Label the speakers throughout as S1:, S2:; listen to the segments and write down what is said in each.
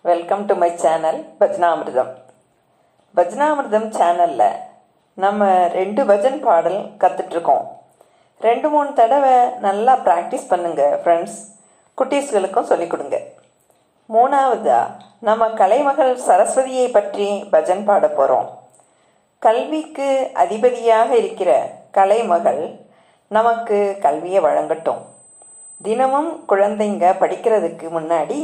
S1: Welcome to my channel Bhajanamritam. Bhajanamritam சேனலில் நம்ம 2 பஜன் பாடல் கற்றுட்ருக்கோம். 2-3 தடவை நல்லா ப்ராக்டிஸ் பண்ணுங்கள் ஃப்ரெண்ட்ஸ். குட்டீஸ்களுக்கும் சொல்லிக் கொடுங்க. 3ஆவதாக நம்ம கலைமகள் சரஸ்வதியை பற்றி பஜன் பாட போகிறோம். கல்விக்கு அதிபதியாக இருக்கிற கலைமகள் நமக்கு கல்வியை வழங்கட்டும். தினமும் குழந்தைங்க படிக்கிறதுக்கு முன்னாடி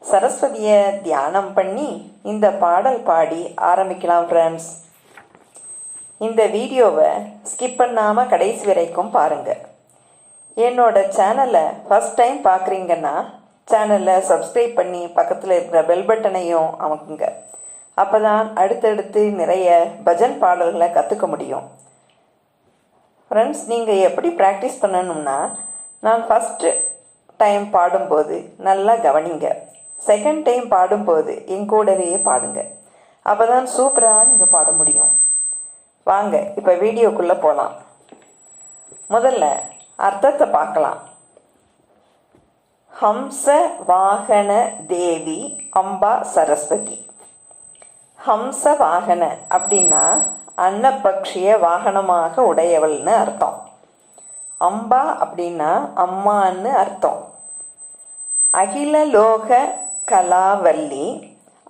S1: சரஸ்வதியை தியானம் பண்ணி இந்த பாடல் பாடி ஆரம்பிக்கலாம் ஃப்ரெண்ட்ஸ். இந்த வீடியோவை ஸ்கிப் பண்ணாமல் கடைசி வரைக்கும் பாருங்கள். என்னோட சேனலை ஃபஸ்ட் டைம் பார்க்குறீங்கன்னா சேனலை சப்ஸ்கிரைப் பண்ணி பக்கத்தில் இருக்கிற பெல் பட்டனையும் அமுக்குங்க. அப்போ தான் அடுத்தடுத்து நிறைய பஜன் பாடல்களை கற்றுக்க முடியும். ஃப்ரெண்ட்ஸ், நீங்கள் எப்படி ப்ராக்டிஸ் பண்ணணும்னா, நான் ஃபஸ்ட்டு டைம் பாடும்போது நல்லா கவனிங்க. செகண்ட் டைம் பாடும்போது எங்கூடவே பாடுங்க. அப்போ தான் சூப்பராக நீங்கள் பாட முடியும். வாங்க இப்போ வீடியோக்குள்ளே போகலாம். முதல்ல அர்த்தத்தை பார்க்கலாம். ஹம்ச வாகன தேவி அம்பா சரஸ்வதி. ஹம்ச வாகன அப்படின்னா அன்னபக்ஷிய வாகனமாக உடையவள்னு அர்த்தம். அம்பா அப்படின்னா அம்மான்னு அர்த்தம். அகில லோக கலாவல்லி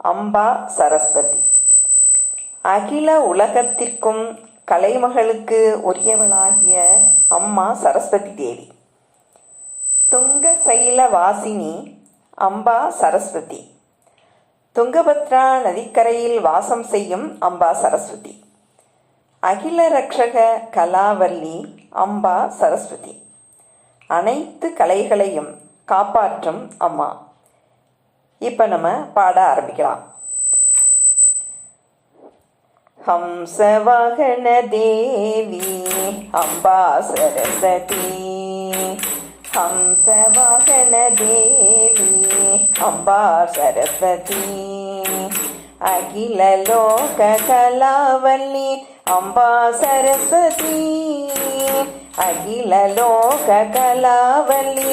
S1: அம்பா சரஸ்வதி. அகில உலகத்திற்கும் கலைமகளுக்கு உரியவளாகிய அம்மா சரஸ்வதி தேவி. துங்க சைல வாசினி அம்பா சரஸ்வதி. துங்கபத்ரா நதிக்கரையில் வாசம் செய்யும் அம்பா சரஸ்வதி. அகில ரக்ஷக கலாவல்லி அம்பா சரஸ்வதி. அனைத்து கலைகளையும் காப்பாற்றும் அம்மா. இப்போ நம்ம பாட ஆரம்பிக்கலாம். ஹம்சவாகன தேவி அம்பா சரஸ்வதி. ஹம்சவாகன தேவி அம்பா சரஸ்வதி. அகில லோக கலாவல்லி அம்பா சரஸ்வதி. அகில லோக கலாவல்லி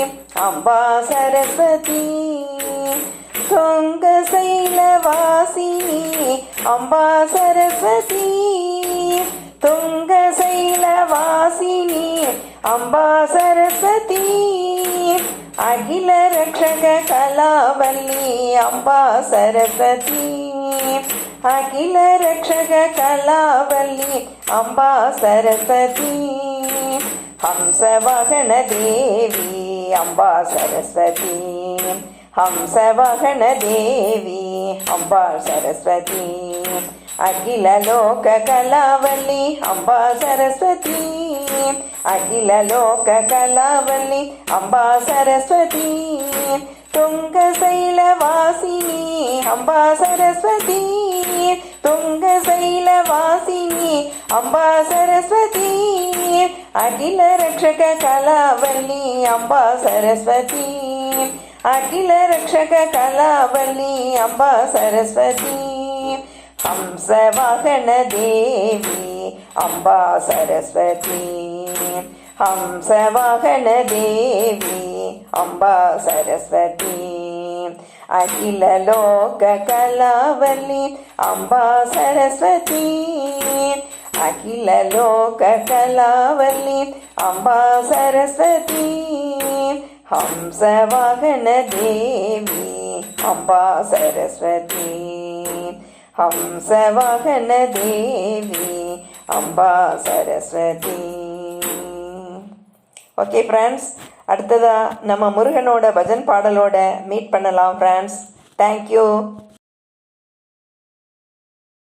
S1: அம்பா சரஸ்வதி. துங்க சைல வாசினி அம்பா சரஸ்வதி. துங்க சைல வாசினி அம்பா சரஸ்வதி. அகில ரக்ஷக கலாவல்லி அம்பா சரஸ்வதி. அகில ரக்ஷக கலாவல்லி அம்பா சரஸ்வதி. ஹம்சவாகன தேவி அம்பா சரஸ்வதி. ஹம்சவாகன தேவி அம்பா சரஸ்வதி. அகில லோக கலாவல்லி அம்பா சரஸ்வதி. அகில லோக கலாவல்லி அம்பா சரஸ்வதி. துங்க சைல வாசினி அம்பா சரஸ்வதி. துங்க சைல வாசினி அம்பா சரஸ்வதி. அகில ரக்ஷக கலாவல்லி அம்பா சரஸ்வதி. அகில ரக்ஷக கலாவல்லி அம்பா சரஸ்வதி. ஹம்சவாகன தேவி அம்பா சரஸ்வதி. ஹம்சவாகன தேவி அம்பா சரஸ்வதி. அகில லோக கலாவல்லி அம்பா சரஸ்வதி. அகில லோக கலாவல்லி அம்பா சரஸ்வதி. ஹம்சவாகன தேவி அம்பா சரஸ்வதி. ஹம்சவாகன தேவி அம்பா சரஸ்வதி. ஓகே ஃப்ரெண்ட்ஸ், அடுத்ததாக நம்ம முருகனோட பஜன் பாடலோட மீட் பண்ணலாம் ஃப்ரெண்ட்ஸ். தேங்க்யூ.